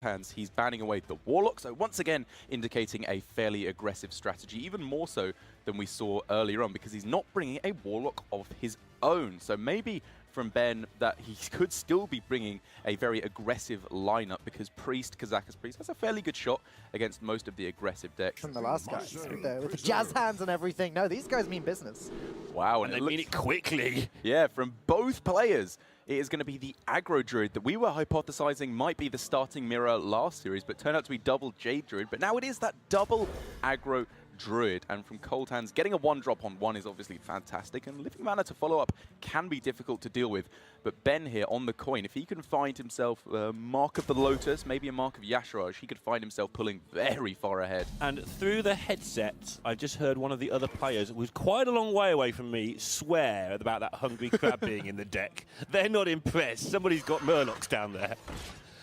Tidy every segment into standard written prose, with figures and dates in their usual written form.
ColdHands, he's banning away the Warlock, so once again indicating a fairly aggressive strategy, even more so than we saw earlier on, because he's not bringing a Warlock of his own. So maybe from Ben that he could still be bringing a very aggressive lineup, because Kazakus Priest has a fairly good shot against most of the aggressive decks. From the last guys, with the jazz hands and everything. No, these guys mean business. Wow, and they mean it quickly. Yeah, from both players. It is going to be the aggro Druid that we were hypothesizing might be the starting mirror last series, but turned out to be double Jade Druid. But now it is that double aggro Druid, and from ColdHands, getting a 1-drop on 1 is obviously fantastic, and Living Mana to follow up can be difficult to deal with. But Ben here on the coin, if he can find himself a Mark of the Lotus, maybe a Mark of Yasharaj, he could find himself pulling very far ahead. And through the headset, I've just heard one of the other players, who was quite a long way away from me, swear about that hungry crab being in the deck. They're not impressed. Somebody's got Murlocs down there.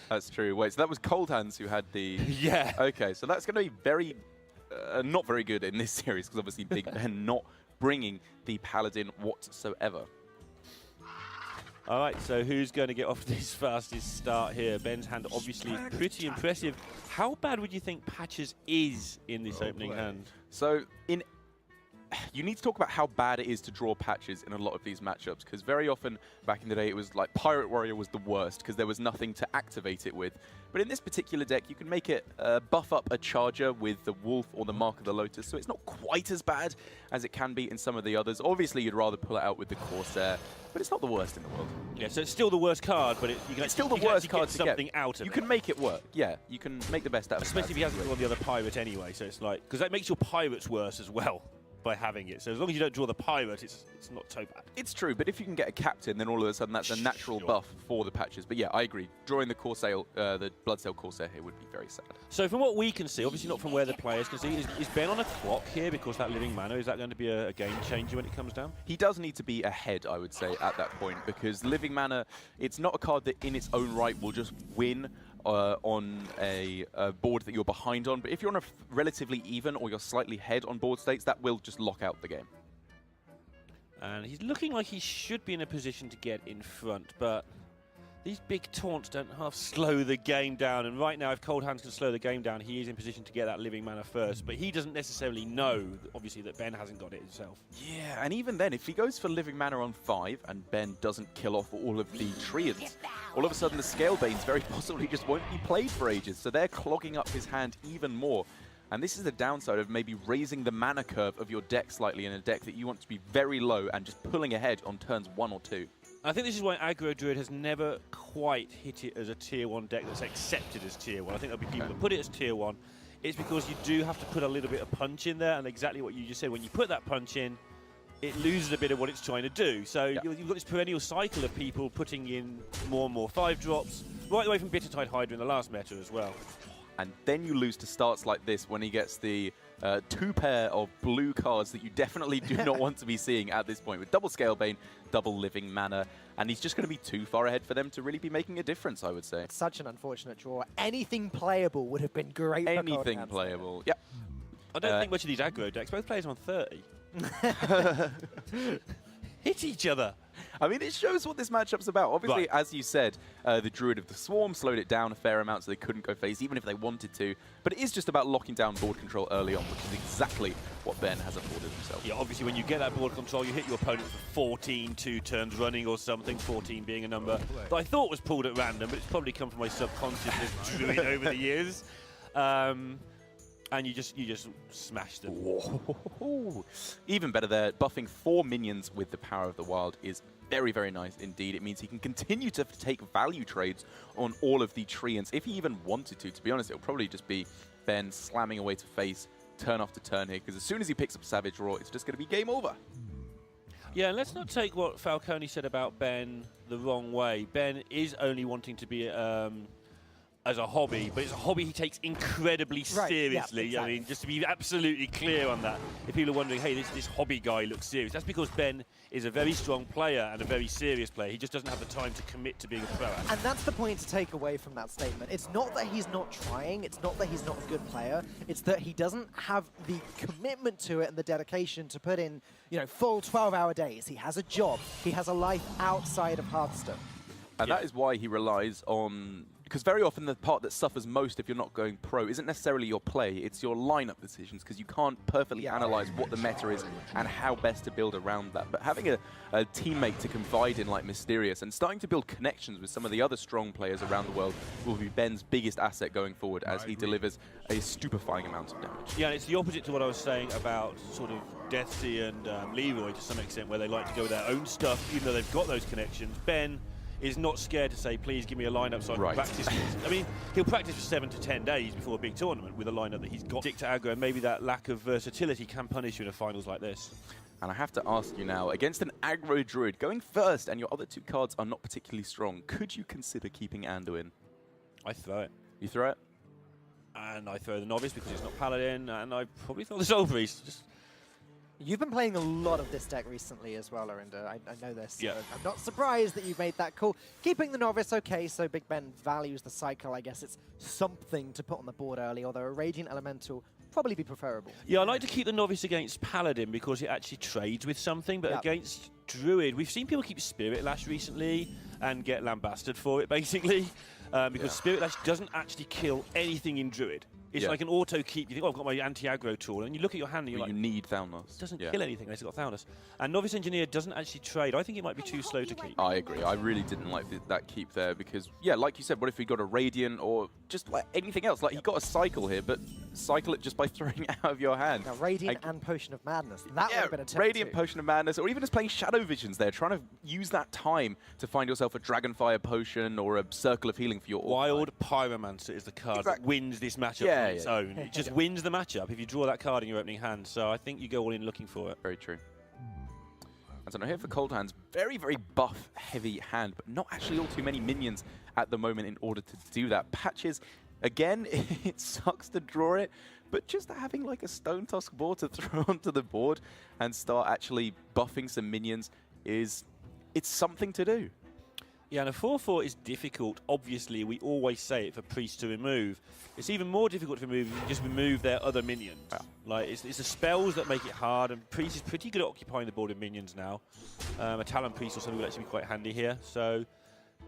That's true. Wait, so that was ColdHands who had the... Yeah. Okay, so that's going to be very... not very good in this series, because obviously BigBen not bringing the Paladin whatsoever. All right, so who's going to get off this fastest start here? Ben's hand obviously pretty impressive. How bad would you think Patches is in this opening hand? So you need to talk about how bad it is to draw Patches in a lot of these matchups, because very often back in the day it was like Pirate Warrior was the worst because there was nothing to activate it with. But in this particular deck you can make it buff up a Charger with the Wolf or the Mark of the Lotus, so it's not quite as bad as it can be in some of the others. Obviously you'd rather pull it out with the Corsair, but it's not the worst in the world. Yeah, so it's still the worst card, but it's still the worst card to get something out of it. You can make it work, yeah. You can make the best out of it. Especially if he hasn't drawn the other Pirate anyway, so it's like... Because that makes your Pirates worse as well by having it. So as long as you don't draw the Pirate, it's not so bad. It's true, but if you can get a Captain, then all of a sudden that's a natural buff for the Patches. But yeah, I agree. Drawing the Corsair, the Bloodsail Corsair here would be very sad. So from what we can see, obviously not from where the players can see, is Ben on a clock here because that Living Mana, is that going to be a game changer when it comes down? He does need to be ahead, I would say, at that point, because Living Mana, it's not a card that in its own right will just win on a board that you're behind on, but if you're on a relatively even or you're slightly ahead on board states, that will just lock out the game. And he's looking like he should be in a position to get in front, but these big taunts don't half slow the game down, and right now if ColdHands can slow the game down, he is in position to get that Living Mana first, but he doesn't necessarily know, obviously, that Ben hasn't got it himself. Yeah, and even then, if he goes for Living Mana on 5 and Ben doesn't kill off all of the Treants, all of a sudden the Scalebanes very possibly just won't be played for ages, so they're clogging up his hand even more. And this is the downside of maybe raising the mana curve of your deck slightly in a deck that you want to be very low and just pulling ahead on turns 1 or 2. I think this is why Aggro Druid has never quite hit it as a tier 1 deck that's accepted as tier 1. I think there'll be people that put it as tier 1. It's because you do have to put a little bit of punch in there, and exactly what you just said, when you put that punch in, it loses a bit of what it's trying to do. So you've got this perennial cycle of people putting in more and more 5-drops, right away from Bittertide Hydra in the last meta as well. And then you lose to starts like this when he gets the 2 pair of blue cards that you definitely do not want to be seeing at this point, with double Scalebane, double Living Mana, and he's just going to be too far ahead for them to really be making a difference, I would say. It's such an unfortunate draw. Anything playable would have been great. Anything playable, yeah. I don't think much of these aggro decks. Both players are on 30. Hit each other. I mean, it shows what this matchup's about. Obviously, as you said, the Druid of the Swarm slowed it down a fair amount so they couldn't go phase, even if they wanted to. But it is just about locking down board control early on, which is exactly what Ben has afforded himself. Yeah, obviously, when you get that board control, you hit your opponent for 14 2 turns running or something, 14 being a number that I thought was pulled at random, but it's probably come from my subconscious as Druid over the years. And you just smash them. Whoa. Even better there, buffing 4 minions with the Power of the Wild is very, very nice indeed. It means he can continue to take value trades on all of the Treants if he even wanted to. To be honest, it'll probably just be Ben slamming away to face turn after turn here, because as soon as he picks up Savage Roar, it's just going to be game over. Yeah, and let's not take what Falcone said about Ben the wrong way. Ben is only wanting to be as a hobby, but it's a hobby he takes incredibly seriously. Yeah, exactly. I mean, just to be absolutely clear on that. If people are wondering, hey, this hobby guy looks serious, that's because Ben is a very strong player and a very serious player. He just doesn't have the time to commit to being a pro. And that's the point to take away from that statement. It's not that he's not trying, it's not that he's not a good player, it's that he doesn't have the commitment to it and the dedication to put in, you know, full 12-hour days. He has a job, he has a life outside of Hearthstone. And that is why he relies on because very often the part that suffers most if you're not going pro isn't necessarily your play, it's your lineup decisions, because you can't perfectly analyze what the meta is and how best to build around that. But having a teammate to confide in like Mysterious and starting to build connections with some of the other strong players around the world will be Ben's biggest asset going forward as he delivers a stupefying amount of damage. Yeah, and it's the opposite to what I was saying about sort of Deathsea and Leroy to some extent, where they like to go with their own stuff, even though they've got those connections. Ben is not scared to say, please give me a lineup so I can practice. I mean, he'll practice for 7 to 10 days before a big tournament with a lineup that he's got. Stick to aggro, and maybe that lack of versatility can punish you in a finals like this. And I have to ask you now, against an aggro druid going first and your other 2 cards are not particularly strong, could you consider keeping Anduin? I throw it. You throw it? And I throw the Novice because it's not Paladin, and I probably throw the Soul Priest. Just You've been playing a lot of this deck recently as well, Arinda. I know this. Yeah. So I'm not surprised that you've made that call. Keeping the Novice, okay, so BigBen values the cycle. I guess it's something to put on the board early, although a Radiant Elemental probably be preferable. Yeah, I like to keep the Novice against Paladin because it actually trades with something, but against Druid, we've seen people keep Spirit Lash recently and get lambasted for it, basically, because Spirit Lash doesn't actually kill anything in Druid. It's like an auto keep. You think, oh, I've got my anti-aggro tool, and you look at your hand and you're like, you need Thalnos. It doesn't kill anything unless it's got Thalnos. And Novice Engineer doesn't actually trade. I think it might be too slow to keep. I agree. I really didn't like that keep there because, yeah, like you said, what if he got a Radiant or just like anything else? Like, he got a cycle here, but cycle it just by throwing it out of your hand. Now, Radiant and Potion of Madness. That would have been a tip Radiant, Potion of Madness, or even just playing Shadow Visions there, trying to use that time to find yourself a Dragonfire Potion or a Circle of Healing for your Wild Pyromancer is the card that wins this matchup on its own. It just wins the matchup if you draw that card in your opening hand. So I think you go all in looking for it. Very true. And so now here for ColdHands, very, very buff-heavy hand, but not actually all too many minions at the moment in order to do that. Patches, again, it sucks to draw it, but just having like a Stone Tusk board to throw onto the board and start actually buffing some minions it's something to do. Yeah, and a 4/4 is difficult. Obviously, we always say it for priests to remove. It's even more difficult to remove if you just remove their other minions. Yeah. Like, it's the spells that make it hard, and priest is pretty good at occupying the board with minions now. A Talon priest or something will actually be quite handy here. So,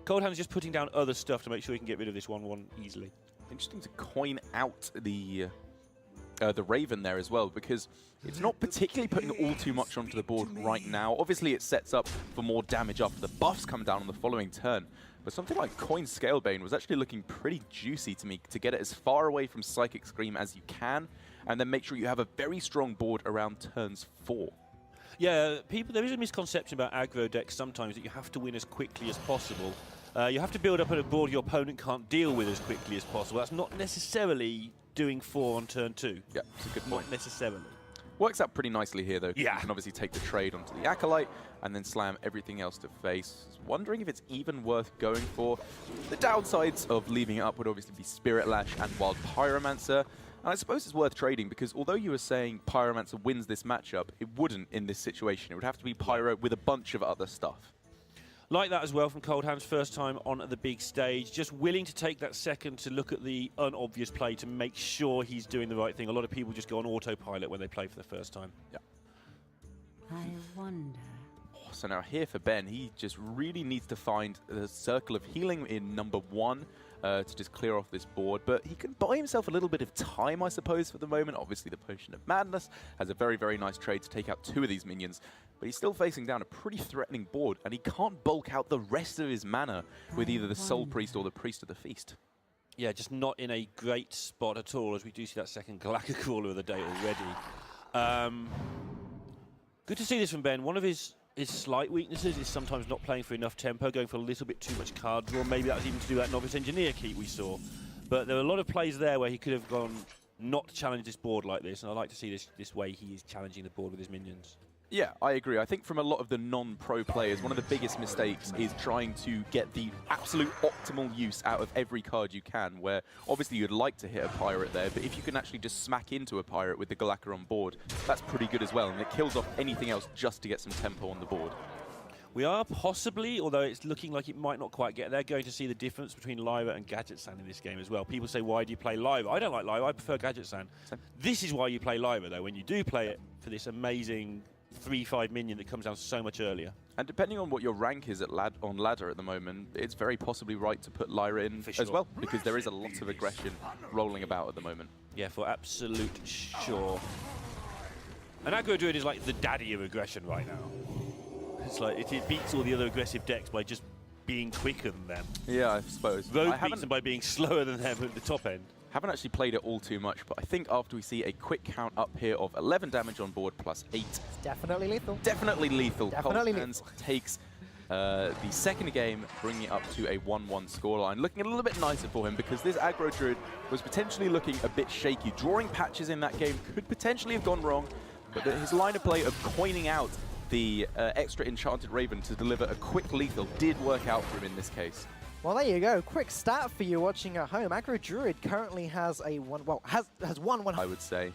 ColdHands just putting down other stuff to make sure he can get rid of this 1/1 easily. Interesting to coin out the Raven there as well, because it's not particularly putting all too much onto the board right now. Obviously, it sets up for more damage after the buffs come down on the following turn. But something like Coin Scalebane was actually looking pretty juicy to me to get it as far away from Psychic Scream as you can, and then make sure you have a very strong board around turns 4. Yeah, there is a misconception about aggro decks sometimes that you have to win as quickly as possible. You have to build up a board your opponent can't deal with as quickly as possible. That's not necessarily doing 4 on turn 2. Yeah, that's a good point. Not necessarily. Works out pretty nicely here, though. Yeah. You can obviously take the trade onto the Acolyte and then slam everything else to face. Wondering if it's even worth going for. The downsides of leaving it up would obviously be Spirit Lash and Wild Pyromancer. And I suppose it's worth trading because although you were saying Pyromancer wins this matchup, it wouldn't in this situation. It would have to be Pyro with a bunch of other stuff. Like that as well from ColdHands, first time on the big stage. Just willing to take that second to look at the unobvious play to make sure he's doing the right thing. A lot of people just go on autopilot when they play for the first time. Yeah. I wonder. Oh, so now here for Ben, he just really needs to find the Circle of Healing in number 1 to just clear off this board. But he can buy himself a little bit of time, I suppose, for the moment. Obviously, the Potion of Madness has a very, very nice trade to take out 2 of these minions. But he's still facing down a pretty threatening board, and he can't bulk out the rest of his mana with either the Soul Priest or the Priest of the Feast. Yeah, just not in a great spot at all, as we do see that second Galactic Crawler of the day already. Good to see this from Ben. One of his slight weaknesses is sometimes not playing for enough tempo, going for a little bit too much card draw. Maybe that was even to do that Novice Engineer keep we saw. But there were a lot of plays there where he could have gone not to challenge this board like this, and I like to see this way he is challenging the board with his minions. Yeah, I agree. I think from a lot of the non-pro players, one of the biggest mistakes is trying to get the absolute optimal use out of every card you can, where obviously you'd like to hit a pirate there, but if you can actually just smack into a pirate with the Galactica on board, that's pretty good as well, and it kills off anything else just to get some tempo on the board. We are possibly, although it's looking like it might not quite get there, going to see the difference between Lyra and Gadget-san in this game as well. People say, why do you play Lyra? I don't like Lyra, I prefer Gadget-san. This is why you play Lyra, though, when you do play it for this amazing 3/5 minion that comes down so much earlier. And depending on what your rank is on ladder at the moment, it's very possibly right to put Lyra in as well, because there is a lot of aggression rolling about at the moment. Yeah, for absolute sure. And Aggro Druid is like the daddy of aggression right now. It's like it beats all the other aggressive decks by just being quicker than them. Yeah, I suppose. Rogue beats them by being slower than them at the top end. Haven't actually played it all too much, but I think after we see a quick count up here of 11 damage on board plus 8. It's definitely lethal. Definitely lethal. Definitely ColdHands takes the second game, bringing it up to a 1-1 scoreline. Looking a little bit nicer for him because this aggro druid was potentially looking a bit shaky. Drawing patches in that game could potentially have gone wrong, but his line of play of coining out the extra Enchanted Raven to deliver a quick lethal did work out for him in this case. Well, there you go. Quick stat for you watching at home. Aggro Druid currently has a has won 100. I would say.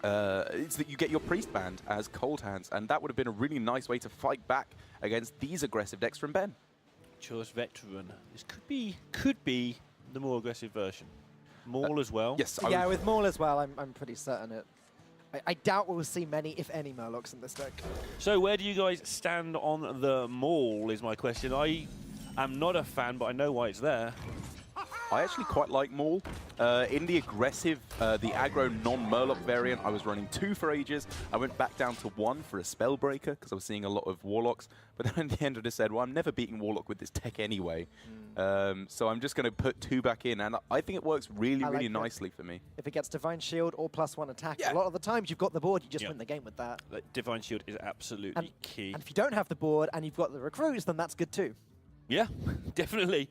It's that you get your Priest banned as ColdHands, and that would have been a really nice way to fight back against these aggressive decks from Ben. Choice Veteran. This could be the more aggressive version. Maul as well. Yes. Yeah, with Maul as well, I'm pretty certain it. I doubt we'll see many, if any, Murlocs in this deck. So where do you guys stand on the Maul is my question. I'm not a fan, but I know why it's there. I actually quite like Maul. In the aggressive, the aggro non-Murloc variant, I was running 2 for ages. I went back down to 1 for a Spellbreaker because I was seeing a lot of Warlocks. But then in the end I just said, well, I'm never beating Warlock with this tech anyway. So I'm just going to put 2 back in, and I think it works really, really nicely for me. If it gets Divine Shield or +1 attack, a lot of the times you've got the board, you just win the game with that. Divine Shield is absolutely key. And if you don't have the board and you've got the recruits, then that's good too. Yeah, definitely.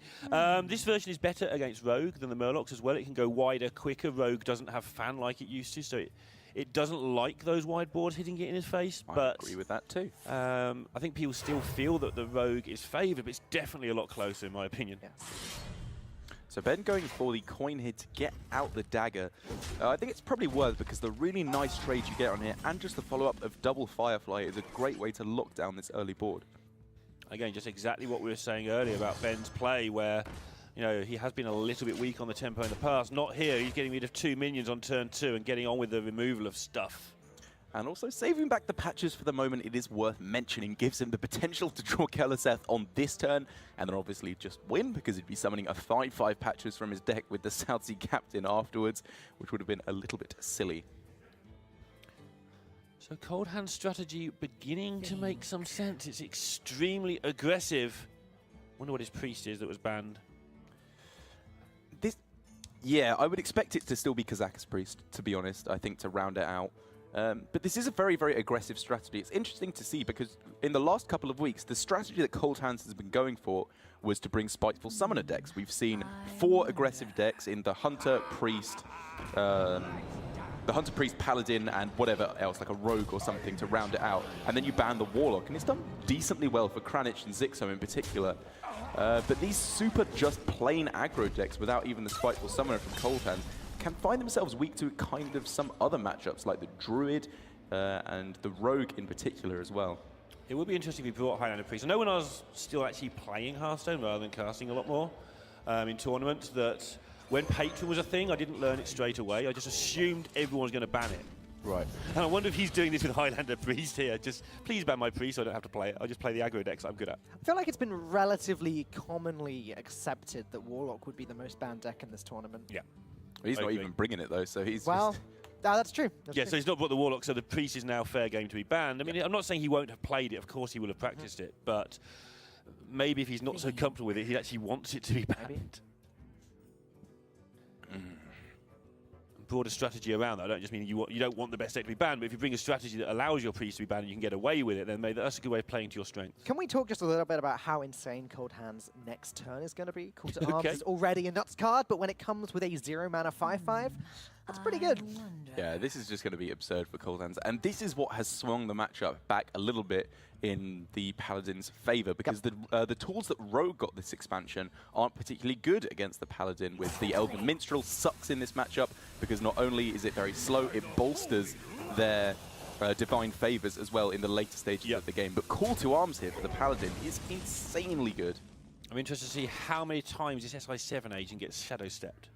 This version is better against Rogue than the Murlocs as well. It can go wider, quicker. Rogue doesn't have fan like it used to, so it doesn't like those wide boards hitting it in his face. I agree with that too. I think people still feel that the Rogue is favoured, but it's definitely a lot closer in my opinion. Yeah. So Ben going for the coin here to get out the dagger. I think it's probably worth because the really nice trades you get on here and just the follow-up of double Firefly is a great way to lock down this early board. Again, just exactly what we were saying earlier about Ben's play, where he has been a little bit weak on the tempo in the past. Not here. He's getting rid of 2 minions on turn 2 and getting on with the removal of stuff. And also saving back the patches for the moment, it is worth mentioning, gives him the potential to draw Keleseth on this turn, and then obviously just win, because he'd be summoning a 5/5 patches from his deck with the South Sea Captain afterwards, which would have been a little bit silly. So ColdHands strategy beginning to make some sense. It's extremely aggressive. Wonder what his priest is that was banned. Yeah, I would expect it to still be Kazakus Priest, to be honest, I think, to round it out. But this is a very, very aggressive strategy. It's interesting to see because in the last couple of weeks, the strategy that ColdHands has been going for was to bring Spiteful Summoner decks. We've seen 4 aggressive decks in the Hunter, Priest, Paladin, and whatever else, like a Rogue or something, to round it out. And then you ban the Warlock, and it's done decently well for Kranich and Zixo in particular. But these super just plain aggro decks, without even the Spiteful Summoner from ColdHands, can find themselves weak to kind of some other matchups, like the Druid and the Rogue in particular as well. It would be interesting if we brought Highlander Priest. I know when I was still actually playing Hearthstone rather than casting a lot more in tournaments, that when Patron was a thing, I didn't learn it straight away. I just assumed everyone was going to ban it. Right. And I wonder if he's doing this with Highlander Priest here. Just please ban my Priest so I don't have to play it. I'll just play the aggro decks I'm good at. I feel like it's been relatively commonly accepted that Warlock would be the most banned deck in this tournament. Yeah. He's not even bringing it though, so he's well, just... that's true. Yeah, so he's not brought the Warlock, so the Priest is now fair game to be banned. I mean, I'm not saying he won't have played it. Of course he will have practiced it, but maybe if he's not so comfortable with it, he actually wants it to be banned. Broader strategy around that. I don't just mean you don't want the best deck to be banned, but if you bring a strategy that allows your Priest to be banned and you can get away with it, then maybe that's a good way of playing to your strengths. Can we talk just a little bit about how insane ColdHands' next turn is going to be? Call to Arms is already a nuts card, but when it comes with a 0-mana 5/5, that's pretty good. Yeah, this is just going to be absurd for ColdHands, and this is what has swung the matchup back a little bit in the Paladin's favor, because the tools that Rogue got this expansion aren't particularly good against the Paladin, with the Elven Minstrel sucks in this matchup, because not only is it very slow, it bolsters their divine favors as well in the later stages of the game. But Call to Arms here for the Paladin is insanely good. I'm interested to see how many times this SI7 agent gets shadow stepped.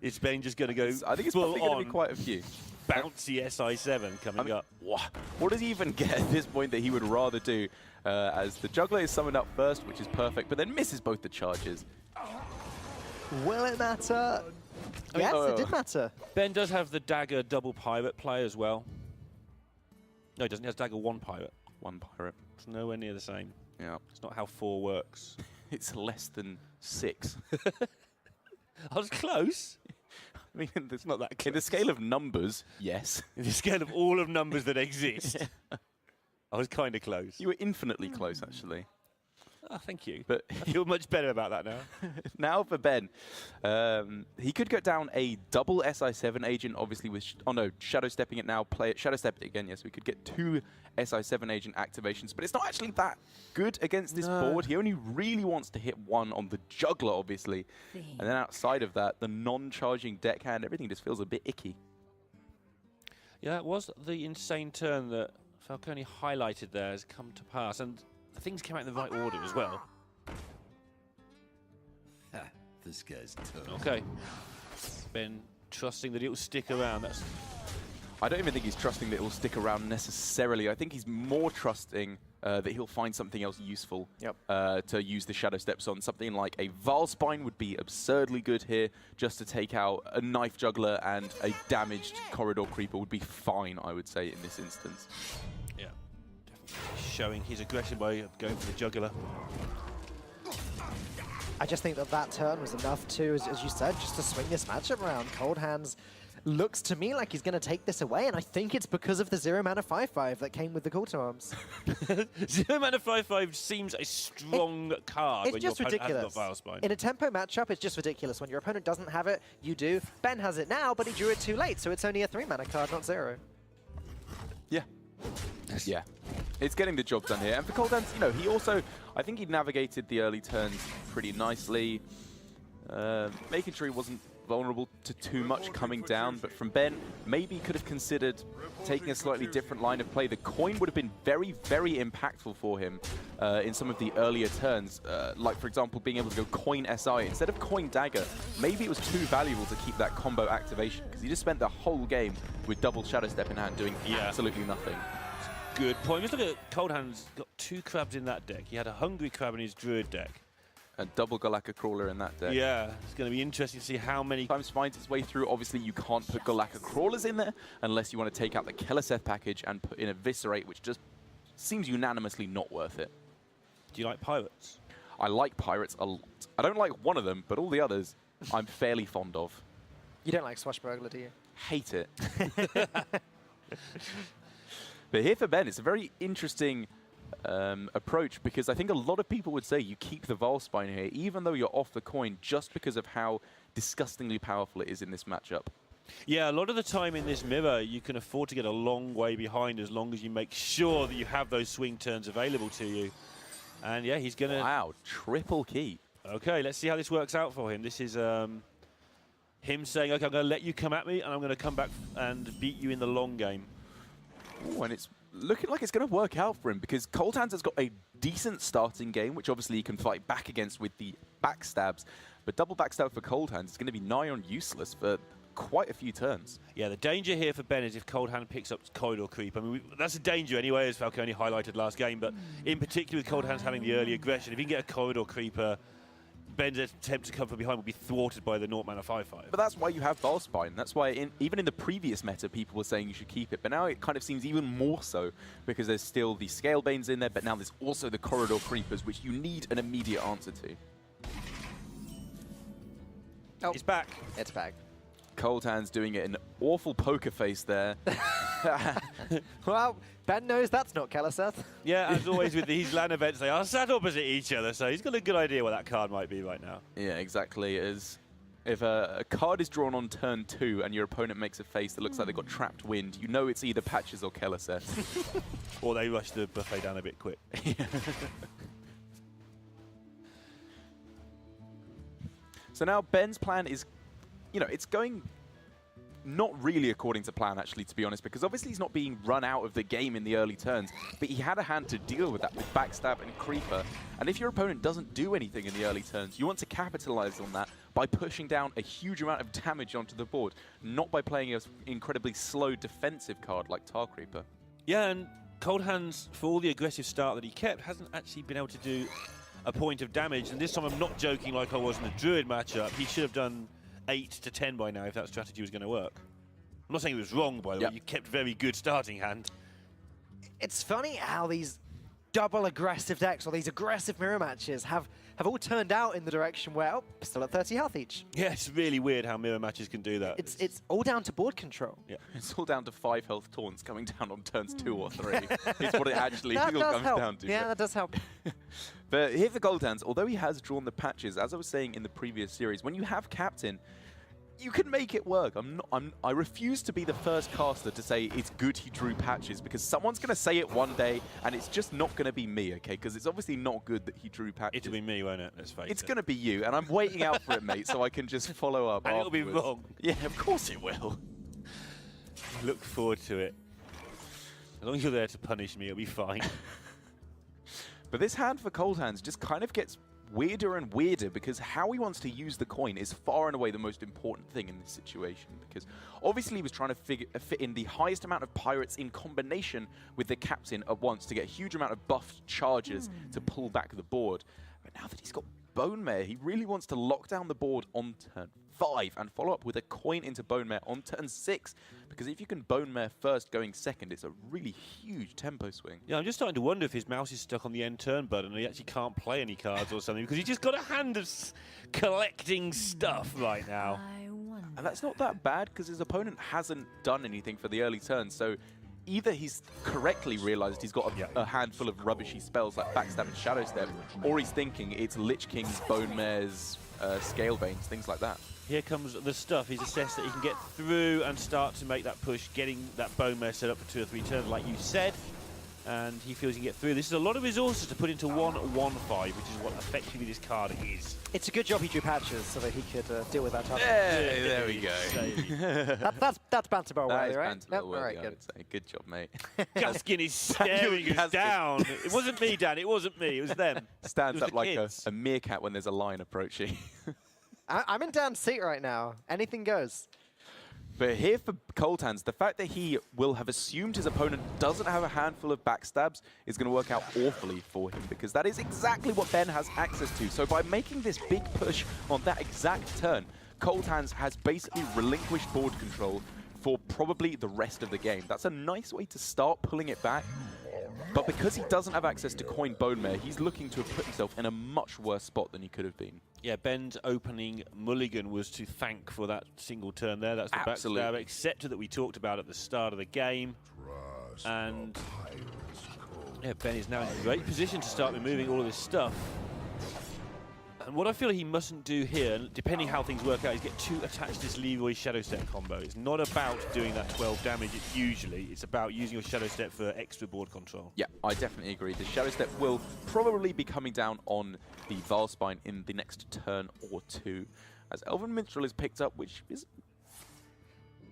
Is Ben just going to go I think it's probably going to be quite a few. bouncy SI7 coming up. What does he even get at this point that he would rather do? As the juggler is summoned up first, which is perfect, but then misses both the charges. Will it matter? Yes, it did matter. Ben does have the dagger double pirate play as well. No, he doesn't. He has dagger 1 pirate. 1 pirate. It's nowhere near the same. Yeah. It's not how 4 works. It's less than 6. I was close. I mean, it's not that close. In the scale of numbers, yes. In the scale of all of numbers that exist, I was kind of close. You were infinitely close, actually. Oh, thank you. But I feel much better about that now. now for Ben. He could get down a double SI7 agent, obviously with... Shadow Stepping it now. Play it. Shadow Step it again, yes. We could get 2 SI7 agent activations, but it's not actually that good against this board. He only really wants to hit 1 on the juggler, obviously. And then outside of that, the non-charging deckhand, everything just feels a bit icky. Yeah, it was the insane turn that Falcone highlighted there has come to pass, and things came out in the right order as well. This guy's tough. Okay. Ben trusting that it will stick around. I don't even think he's trusting that it will stick around necessarily. I think he's more trusting that he'll find something else useful to use the Shadow Steps on. Something like a Valspine would be absurdly good here, just to take out a Knife Juggler, and a damaged Corridor Creeper would be fine, I would say, in this instance. Yeah, definitely showing his aggression by going for the juggler. I just think that turn was enough to, as you said, just to swing this matchup around. ColdHands looks to me like he's going to take this away, and I think it's because of the 0 mana 5/5 that came with the Call to Arms. 0 mana 5/5 seems a strong card It's when just your opponent ridiculous. hasn't got Valspine. In a tempo matchup, it's just ridiculous. When your opponent doesn't have it, you do. Ben has it now, but he drew it too late, so it's only a 3 mana card, not 0. Yeah. Yeah. It's getting the job done here. And for ColdHands, you know, he also, I think he navigated the early turns pretty nicely, making sure he wasn't vulnerable to too much coming down. But from Ben, maybe he could have considered taking a slightly different line of play. The coin would have been very, very impactful for him in some of the earlier turns. Like, for example, being able to go coin SI instead of coin dagger. Maybe it was too valuable to keep that combo activation, because he just spent the whole game with double Shadow Step in hand doing absolutely nothing. Good point. Just look at ColdHands got 2 crabs in that deck. He had a Hungry Crab in his Druid deck. A double Galaka Crawler in that deck. Yeah, it's going to be interesting to see how many times finds its way through. Obviously, you can't put Galaka Crawlers in there unless you want to take out the Keleseth package and put in Eviscerate, which just seems unanimously not worth it. Do you like Pirates? I like Pirates a lot. I don't like one of them, but all the others I'm fairly fond of. You don't like Swashbuckler, do you? Hate it. But here for Ben, it's a very interesting approach, because I think a lot of people would say you keep the Valspine here, even though you're off the coin, just because of how disgustingly powerful it is in this matchup. Yeah, a lot of the time in this mirror, you can afford to get a long way behind as long as you make sure that you have those swing turns available to you. And yeah, he's going to... Wow, triple keep. Okay, let's see how this works out for him. This is him saying, okay, I'm going to let you come at me, and I'm going to come back and beat you in the long game. Ooh, and it's looking like it's going to work out for him, because ColdHands has got a decent starting game, which obviously he can fight back against with the backstabs. But double backstab for ColdHands is going to be nigh on useless for quite a few turns. Yeah, the danger here for Ben is if ColdHand picks up Corridor Creep. I mean, that's a danger anyway, as Falcone highlighted last game. But in particular with ColdHands having the early aggression, if he can get a Corridor Creeper, Ben's attempt to come from behind will be thwarted by the 0 mana 5/5. But that's why you have Valspine. That's why even in the previous meta, people were saying you should keep it. But now it kind of seems even more so, because there's still the Scalebanes in there, but now there's also the Corridor Creepers, which you need an immediate answer to. Oh, it's back. It's back. ColdHands doing it an awful poker face there. Well, Ben knows that's not Keleseth. Yeah, as always with these LAN events, they are sat opposite each other, so he's got a good idea what that card might be right now. Yeah, exactly. As if a card is drawn on turn 2 and your opponent makes a face that looks like they've got trapped wind, you know it's either Patches or Keleseth. Or they rush the buffet down a bit quick. So now Ben's plan is, you know, it's going not really according to plan, actually, to be honest, because obviously he's not being run out of the game in the early turns, but he had a hand to deal with that with Backstab and Creeper. And if your opponent doesn't do anything in the early turns, you want to capitalize on that by pushing down a huge amount of damage onto the board, not by playing an incredibly slow defensive card like Tar Creeper. Yeah, and ColdHands, for all the aggressive start that he kept, hasn't actually been able to do a point of damage. And this time I'm not joking like I was in the Druid matchup. He should have done 8 to 10 by now if that strategy was going to work. I'm not saying it was wrong, by the way. You kept very good starting hand. It's funny how these double aggressive decks or these aggressive mirror matches have all turned out in the direction where, oh, still at 30 health each. Yeah, it's really weird how mirror matches can do that. It's all down to board control. Yeah. It's all down to 5 health taunts coming down on turns 2 or 3. It's what it actually all comes help. down to. Yeah, that does help. But here for ColdHands, although he has drawn the patches, as I was saying in the previous series, when you have Captain, you can make it work. I refuse to be the first caster to say it's good he drew patches, because someone's going to say it one day, and it's just not going to be me, okay? Because it's obviously not good that he drew patches. It'll be me, won't it? Let's face it. It's going to be you, and I'm waiting out for it, mate, so I can just follow up. And it'll be wrong. Yeah, of course it will. Look forward to it. As long as you're there to punish me, it'll be fine. But this hand for ColdHands just kind of gets weirder and weirder, because how he wants to use the coin is far and away the most important thing in this situation, because obviously he was trying to fit in the highest amount of pirates in combination with the captain at once to get a huge amount of buffed charges to pull back the board. But now that he's got Bone Mare, he really wants to lock down the board on turn 5 and follow up with a coin into Bone Mare on turn 6, because if you can Bone Mare first going second, it's a really huge tempo swing. Yeah, I'm just starting to wonder if his mouse is stuck on the end turn button and he actually can't play any cards or something, because he's just got a hand of collecting stuff right now. And that's not that bad, because his opponent hasn't done anything for the early turn, so either he's correctly realized he's got a handful of rubbishy spells like Backstab and Shadow Step, or he's thinking it's Lich King's, Bone Mare's, Scale Veins, things like that. Here comes the stuff. He's assessed that he can get through and start to make that push, getting that Bone Mare set up for 2 or 3 turns, like you said. And he feels he can get through. This is a lot of resources to put into 1-1-5, which is what effectively this card is. It's a good job he drew patches so that he could deal with that target. Hey, there we go. That's banter ball worthy, right? Banter ball worthy, All right, I good. would say. Good job, mate. Gaskin is staring us down. It wasn't me, Dan. It wasn't me. It was them. Stands up like kids. a meerkat when there's a lion approaching. I'm in Dan's seat right now. Anything goes. But here for ColdHands, the fact that he will have assumed his opponent doesn't have a handful of backstabs is going to work out awfully for him, because that is exactly what Ben has access to. So by making this big push on that exact turn, ColdHands has basically relinquished board control for probably the rest of the game. That's a nice way to start pulling it back. But because he doesn't have access to coin Bone Mare, he's looking to have put himself in a much worse spot than he could have been. Yeah, Ben's opening mulligan was to thank for that single turn there. That's the backstab acceptor that we talked about at the start of the game. And yeah, Ben is now in a great position to start removing all of this stuff. And what I feel he mustn't do here, depending how things work out, is get too attached to this Leroy Shadow Step combo. It's not about doing that 12 damage, it's about using your Shadow Step for extra board control. Yeah, I definitely agree. The Shadow Step will probably be coming down on the Valspine in the next turn or 2, as Elven Minstrel is picked up, which is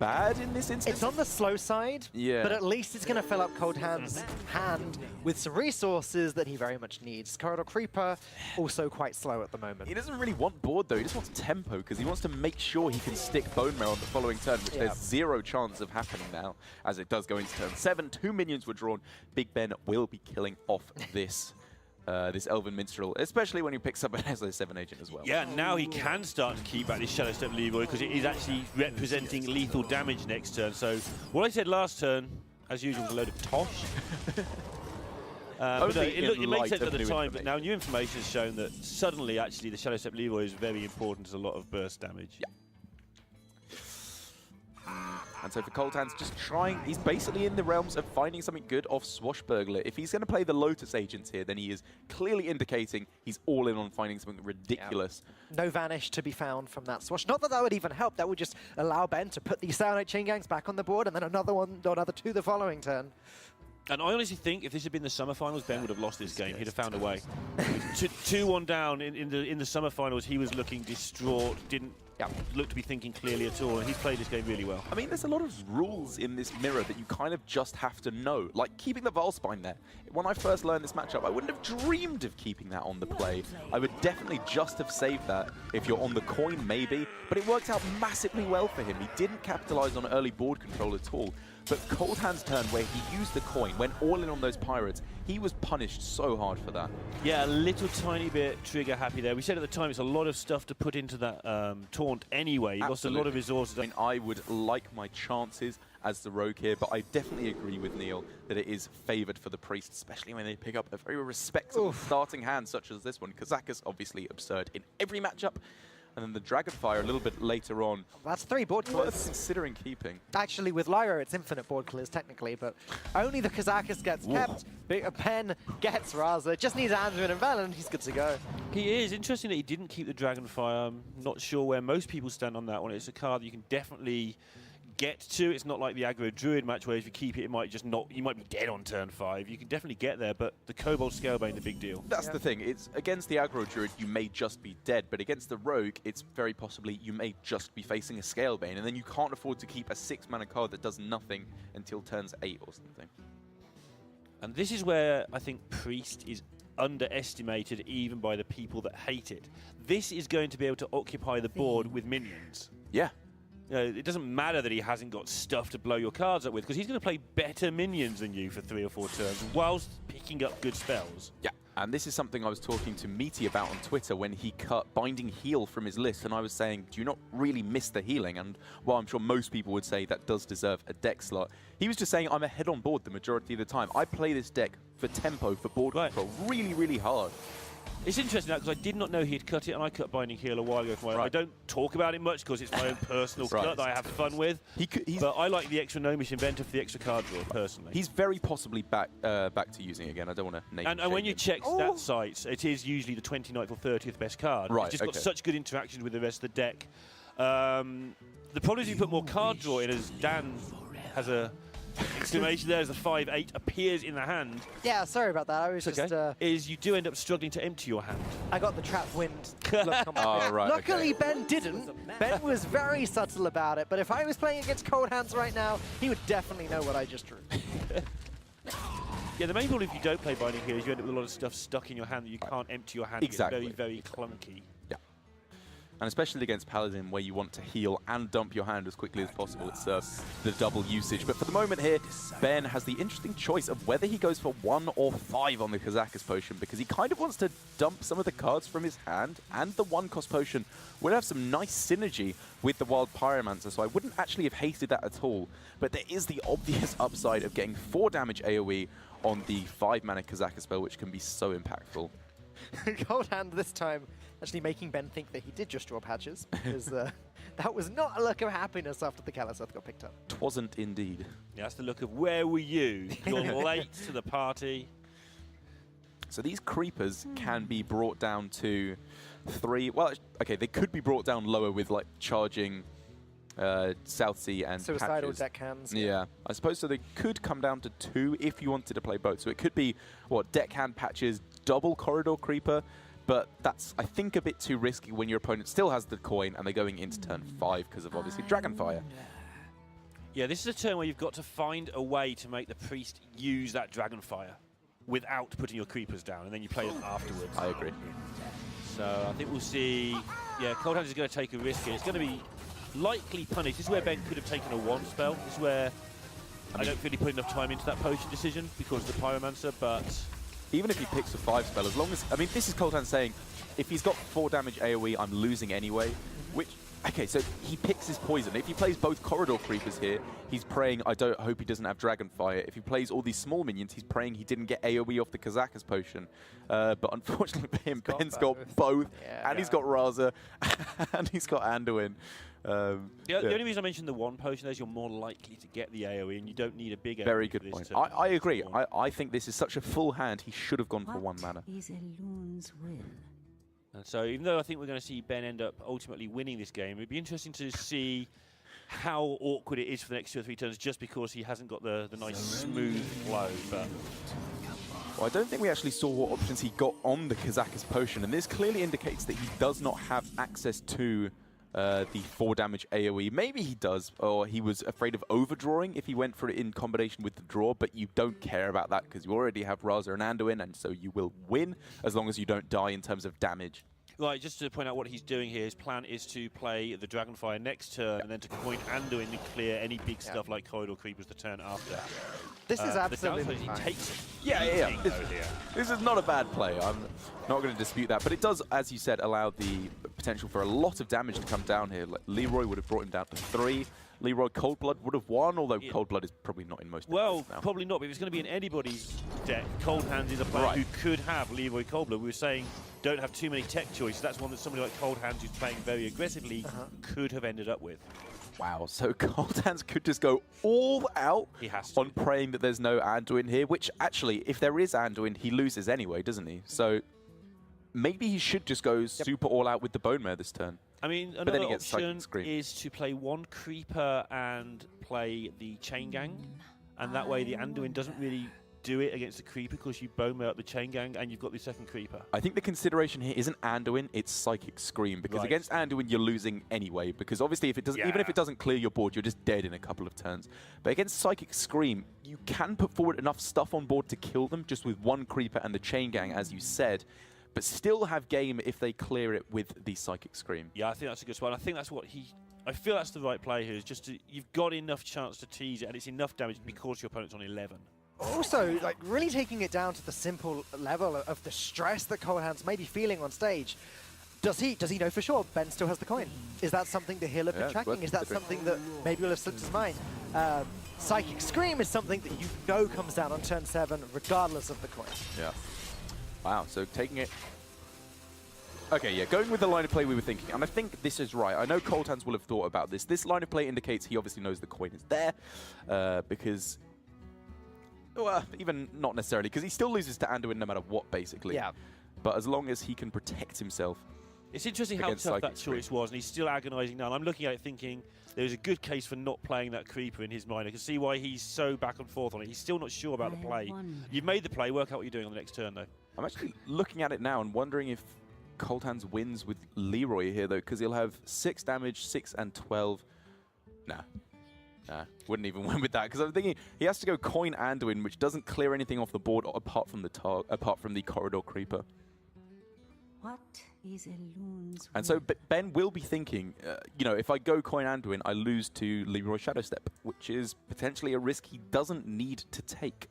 bad in this instance. It's on the slow side, yeah, but at least it's going to fill up ColdHands' hand with some resources that he very much needs. Corridor Creeper, also quite slow at the moment. He doesn't really want board, though. He just wants tempo, because he wants to make sure he can stick Bone Mare on the following turn, which there's 0 chance of happening now, as it does go into turn 7. 2 minions were drawn. Big Ben will be killing off this this Elven Minstrel, especially when he picks up an SO7 agent as well. Yeah, now he can start to keep back this Shadow Step Leroy, because it is actually representing lethal damage next turn. So what I said last turn, as usual, was a load of tosh. But no, it makes sense at the time, but now new information has shown that suddenly, actually, the Shadow Step Leroy is very important as a lot of burst damage. Yeah. And so for ColdHands, just trying, he's basically in the realms of finding something good off Swashbuckler. If he's going to play the Lotus agents here, then he is clearly indicating he's all in on finding something ridiculous. Yeah. No Vanish to be found from that Swash. Not that that would even help. That would just allow Ben to put these Saturday Chain Gangs back on the board, and then another 2 the following turn. And I honestly think if this had been the summer finals, Ben would have lost this game. He'd have found a way. 2-1 down in the summer finals, he was looking distraught, didn't look to be thinking clearly at all, and he's played this game really well. I mean, there's a lot of rules in this mirror that you kind of just have to know. Like keeping the Valspine there. When I first learned this matchup, I wouldn't have dreamed of keeping that on the play. I would definitely just have saved that if you're on the coin, maybe. But it worked out massively well for him. He didn't capitalize on early board control at all. But ColdHands' turn where he used the coin, went all in on those pirates, he was punished so hard for that. Yeah, a little tiny bit trigger happy there. We said at the time it's a lot of stuff to put into that taunt anyway. He lost a lot of resources. I mean, I would like my chances as the rogue here, but I definitely agree with Neil that it is favored for the priest, especially when they pick up a very respectable starting hand such as this one. Kazakus, obviously absurd in every matchup. And then the Dragonfire a little bit later on. That's 3 board clears. Worth considering keeping. Actually, with Lyra, it's infinite board clears technically, but only the Kazakus gets kept. BigBen gets Raza. Just needs Anduin and Vel, and he's good to go. He is. Interesting that he didn't keep the Dragonfire. I'm not sure where most people stand on that one. It's a card that you can definitely get to. It's not like the aggro druid match where if you keep it, it might just not. You might be dead on turn 5. You can definitely get there, but the Kobold Scalebane, the big deal. That's the thing. It's against the aggro druid, you may just be dead, but against the rogue, it's very possibly you may just be facing a Scalebane, and then you can't afford to keep a 6-mana card that does nothing until turns 8 or something. And this is where I think Priest is underestimated even by the people that hate it. This is going to be able to occupy the board with minions. Yeah. You know, it doesn't matter that he hasn't got stuff to blow your cards up with, because he's going to play better minions than you for 3 or 4 turns, whilst picking up good spells. Yeah, and this is something I was talking to Meaty about on Twitter when he cut Binding Heal from his list, and I was saying, do you not really miss the healing? And while I'm sure most people would say that does deserve a deck slot, he was just saying I'm ahead on board the majority of the time. I play this deck for tempo, for board control, really, really hard. It's interesting because I did not know he'd cut it, and I cut Binding Heal a while ago. I don't talk about it much because it's my own personal cut that I have fun with. But I like the extra Gnomish Inventor for the extra card draw, personally. He's very possibly back to using it again. I don't want to name and when you check stat sites, it is usually the 29th or 30th best card. Right, It's just got such good interactions with the rest of the deck. The problem is you put more card draw in, as Dan has a exclamation there as the 5/8 appears in the hand. Yeah, sorry about that. I was just... is you do end up struggling to empty your hand. I got the trap wind look on my face. Right, Luckily, Ben didn't. Ben was very subtle about it, but if I was playing against ColdHands right now, he would definitely know what I just drew. Yeah, the main problem if you don't play Binding Heal is you end up with a lot of stuff stuck in your hand that you can't empty your hand. Exactly. It's very, very clunky. And especially against Paladin, where you want to heal and dump your hand as quickly as possible, it's the double usage. But for the moment here, Ben has the interesting choice of whether he goes for 1 or 5 on the Kazakus potion, because he kind of wants to dump some of the cards from his hand, and the 1-cost potion would have some nice synergy with the Wild Pyromancer, so I wouldn't actually have hated that at all. But there is the obvious upside of getting 4 damage AoE on the 5-mana Kazakus spell, which can be so impactful. ColdHand this time actually making Ben think that he did just draw patches, because that was not a look of happiness after the Caliseth got picked up. Twasn't indeed. Yeah, that's the look of where were you? You're late to the party. So these creepers can be brought down to 3. Well, okay, they could be brought down lower with like charging Southsea and Suicidal patches. deckhands. Yeah, I suppose so. They could come down to 2 if you wanted to play both. So it could be what, deckhand patches, double corridor creeper. But that's, I think, a bit too risky when your opponent still has the coin and they're going into turn 5 because of obviously Dragonfire. Yeah, this is a turn where you've got to find a way to make the priest use that Dragonfire without putting your creepers down, and then you play them afterwards. I agree. So I think we'll see. Yeah, ColdHands is going to take a risk here. It's going to be likely punished. This is where Ben could have taken a 1 spell. This is where I don't feel he put enough time into that potion decision because of the Pyromancer, but... Even if he picks a 5 spell, as long as... I mean, this is ColdHands saying, if he's got 4 damage AoE, I'm losing anyway. Which... Okay, so he picks his poison. If he plays both corridor creepers here, he's praying, I hope he doesn't have Dragonfire. If he plays all these small minions, he's praying he didn't get AoE off the Kazakus potion. But unfortunately for him, Ben's got both. Yeah, and he's got Raza, and he's got Anduin. The only reason I mentioned the 1 potion is you're more likely to get the AoE, and you don't need a big AoE. Very good point. I agree. I think this is such a full hand, he should have gone for 1 mana. Is Elun's will? And so even though I think we're going to see Ben end up ultimately winning this game, it'd be interesting to see how awkward it is for the next 2 or 3 turns just because he hasn't got the nice smooth flow. But well, I don't think we actually saw what options he got on the Kazakus potion, and this clearly indicates that he does not have access to the 4 damage AoE. Maybe he does, or he was afraid of overdrawing if he went for it in combination with the draw, but you don't care about that because you already have Raza and Anduin, and so you will win as long as you don't die in terms of damage. Right, just to point out what he's doing here, his plan is to play the Dragonfire next turn and then to coin Anduin and clear any big stuff like Corridor Creepers the turn after. This is absolutely he fine. takes Yeah. This is not a bad play. I'm not going to dispute that. But it does, as you said, allow the potential for a lot of damage to come down here. Like Leroy would have brought him down to 3. Leroy Coldblood would have won, although Coldblood is probably not in most decks now. Probably not, but if it's going to be in anybody's deck, ColdHands is a player who could have Leroy Coldblood. We were saying don't have too many tech choices. That's one that somebody like ColdHands, who's playing very aggressively, could have ended up with. Wow, so ColdHands could just go all out on praying that there's no Anduin here, which actually, if there is Anduin, he loses anyway, doesn't he? So maybe he should just go super all out with the Bone Mare this turn. I mean, another option is to play 1 Creeper and play the Chain Gang, and that way the Anduin doesn't really do it against the Creeper because you Bone Mare up the Chain Gang and you've got the second Creeper. I think the consideration here isn't Anduin, it's Psychic Scream, because against Anduin you're losing anyway, because obviously if it doesn't, even if it doesn't clear your board, you're just dead in a couple of turns. But against Psychic Scream, you can put forward enough stuff on board to kill them just with 1 Creeper and the Chain Gang, as you said, but still have game if they clear it with the Psychic Scream. Yeah, I think that's a good spot. I think that's what I feel that's the right play here, is just you've got enough chance to tease it, and it's enough damage because your opponent's on 11. Also, like, really taking it down to the simple level of the stress that ColdHands may be feeling on stage. Does he know for sure Ben still has the coin? Is that something that he'll have been tracking? Is that something that maybe will have slipped his mind? Psychic Scream is something that you know comes down on turn 7 regardless of the coin. Yeah. Wow, so taking it... Okay, yeah, going with the line of play we were thinking, and I think this is right. I know ColdHands will have thought about this. This line of play indicates he obviously knows the coin is there, because... Well, even not necessarily, because he still loses to Anduin no matter what, basically. Yeah. But as long as he can protect himself... It's interesting how tough that choice was, and he's still agonising now. And I'm looking at it thinking there's a good case for not playing that Creeper in his mind. I can see why he's so back and forth on it. He's still not sure about the play. You've made the play. Work out what you're doing on the next turn, though. I'm actually looking at it now and wondering if ColdHands wins with Leroy here, though, because he'll have 6 damage, 6 and 12. Nah, wouldn't even win with that, because I'm thinking he has to go coin Anduin, which doesn't clear anything off the board apart from the Corridor Creeper. What is a loon's And so Ben will be thinking, you know, if I go coin Anduin, I lose to Leroy Shadowstep, which is potentially a risk he doesn't need to take.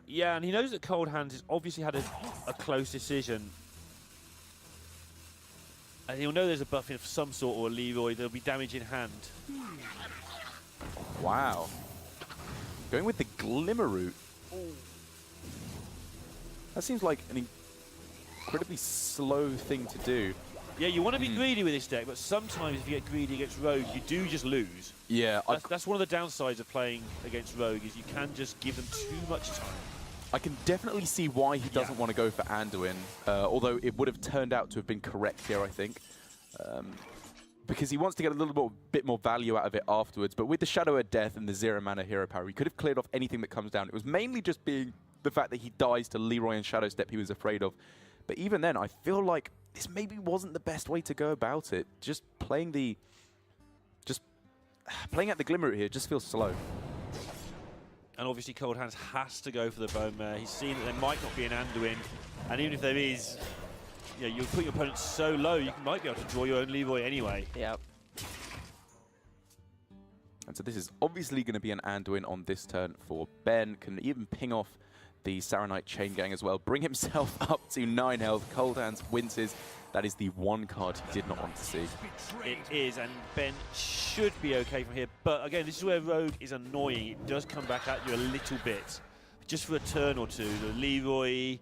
Yeah, and he knows that ColdHands has obviously had a close decision. And he'll know there's a buff of some sort, or Leroy, there'll be damage in hand. Wow. Going with the Glimmer Root. That seems like an incredibly slow thing to do. Yeah, you want to be greedy with this deck, but sometimes if you get greedy against Rogue, you do just lose. Yeah. That's one of the downsides of playing against Rogue, is you can just give them too much time. I can definitely see why he doesn't want to go for Anduin, although it would have turned out to have been correct here, I think. Because he wants to get a little bit more value out of it afterwards. But with the Shadow of Death and the 0 mana hero power, he could have cleared off anything that comes down. It was mainly just being the fact that he dies to Leroy and Shadowstep he was afraid of. But even then, I feel like this maybe wasn't the best way to go about it. Just playing at the Glimmer here just feels slow. And obviously ColdHands has to go for the Bone Mare. He's seen that there might not be an Anduin, and even if there is, you know, you'll put your opponent so low you might be able to draw your own Leroy anyway. Yep. And so this is obviously going to be an Anduin on this turn for Ben. Can even ping off the Saronite Chain Gang as well. Bring himself up to 9 health. ColdHands wins his. That is the one card he did not want to see. It is, and Ben should be okay from here. But again, this is where Rogue is annoying. It does come back at you a little bit. Just for a turn or two. The Leroy,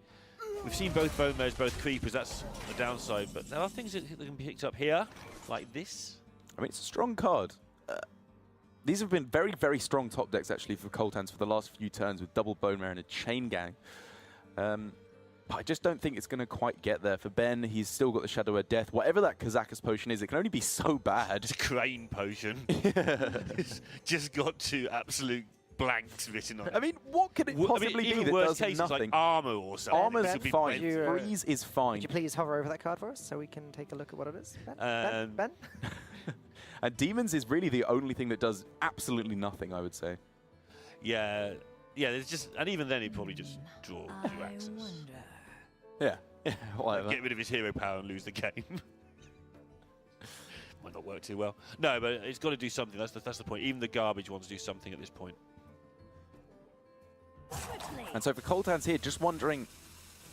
we've seen both Bone Mares, both Creepers. That's the downside. But there are things that can be picked up here, like this. I mean, it's a strong card. These have been very, very strong top decks, actually, for ColdHands for the last few turns with double Bone Mare and a Chain Gang. But I just don't think it's going to quite get there. For Ben, he's still got the Shadow of Death. Whatever that Kazakus potion is, it can only be so bad. It's a Crane potion. It's just got 2 absolute blanks written on it. I mean, what could it possibly be that does case, nothing? It's like armor or something. Armor's fine. Freeze is fine. Would you please hover over that card for us so we can take a look at what it is? Ben? And Demons is really the only thing that does absolutely nothing, I would say. Yeah, yeah. There's just, and even then he'd probably just draw access. Yeah, whatever. Get rid of his hero power and lose the game. Might not work too well. No, but it's got to do something. That's the point. Even the garbage ones do something at this point. And so for ColdHands here, just wondering,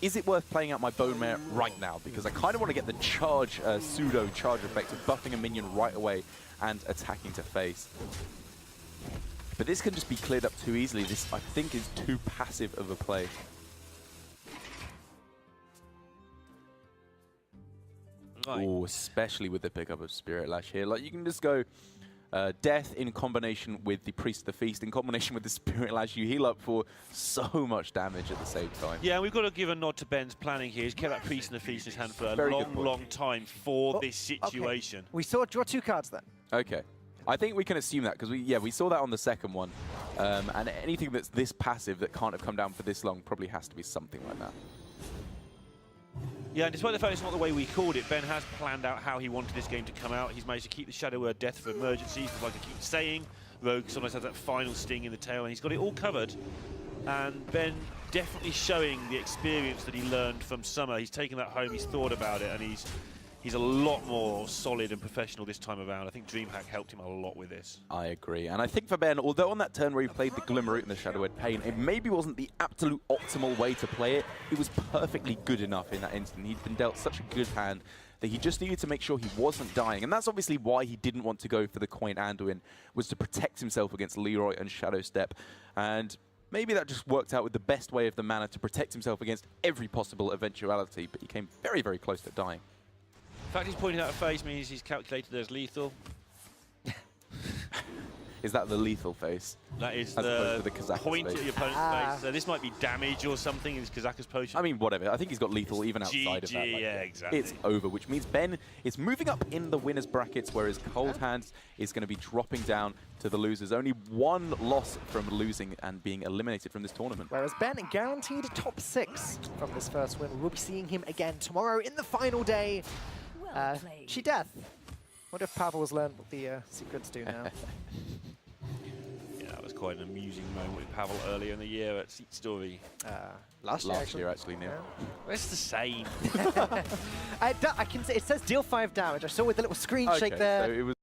is it worth playing out my Bone Mare right now? Because I kind of want to get the charge, pseudo charge effect of buffing a minion right away and attacking to face. But this can just be cleared up too easily. This, I think, is too passive of a play. Right. Oh, especially with the pickup of Spirit Lash here. Like, you can just go Death in combination with the Priest of the Feast, in combination with the Spirit Lash. You heal up for so much damage at the same time. Yeah, and we've got to give a nod to Ben's planning here. He's kept that Priest and the Feast in his hand for a long time for this situation. Okay. We saw draw 2 cards then. Okay. I think we can assume that, because we saw that on the second one. And anything that's this passive that can't have come down for this long probably has to be something like that. Yeah, and despite the fact it's not the way we called it, Ben has planned out how he wanted this game to come out. He's managed to keep the Shadow Word Death for emergencies, like I keep saying. Rogue sometimes has that final sting in the tail, and he's got it all covered. And Ben definitely showing the experience that he learned from Summer. He's taken that home, he's thought about it, and he's a lot more solid and professional this time around. I think DreamHack helped him a lot with this. I agree. And I think for Ben, although on that turn where he played the Glimmerroot and the Shadow Word Pain, it maybe wasn't the absolute optimal way to play it. It was perfectly good enough in that instant. He'd been dealt such a good hand that he just needed to make sure he wasn't dying. And that's obviously why he didn't want to go for the Coin Anduin, was to protect himself against Leroy and Shadow Step. And maybe that just worked out with the best way of the mana to protect himself against every possible eventuality, but he came very, very close to dying. The fact he's pointing out a face means he's calculated as lethal. Is that the lethal face? That is As opposed the to the Kazaka's point face. at your opponent's face. So this might be damage or something in his Kazaka's potion. I mean, whatever. I think he's got lethal even outside of that. Like, yeah, exactly. It's over, which means Ben is moving up in the winners' brackets, whereas ColdHands is going to be dropping down to the losers. Only one loss from losing and being eliminated from this tournament. Whereas Ben guaranteed top 6 from this first win. We'll be seeing him again tomorrow in the final day. She Death. What if Pavel's learned what the secrets do now? Yeah, that was quite an amusing moment with Pavel earlier in the year at Seat Story. Last year, actually, Neil. Yeah. It's the same. I can say it says deal 5 damage. I saw with the little screen shake there. So it was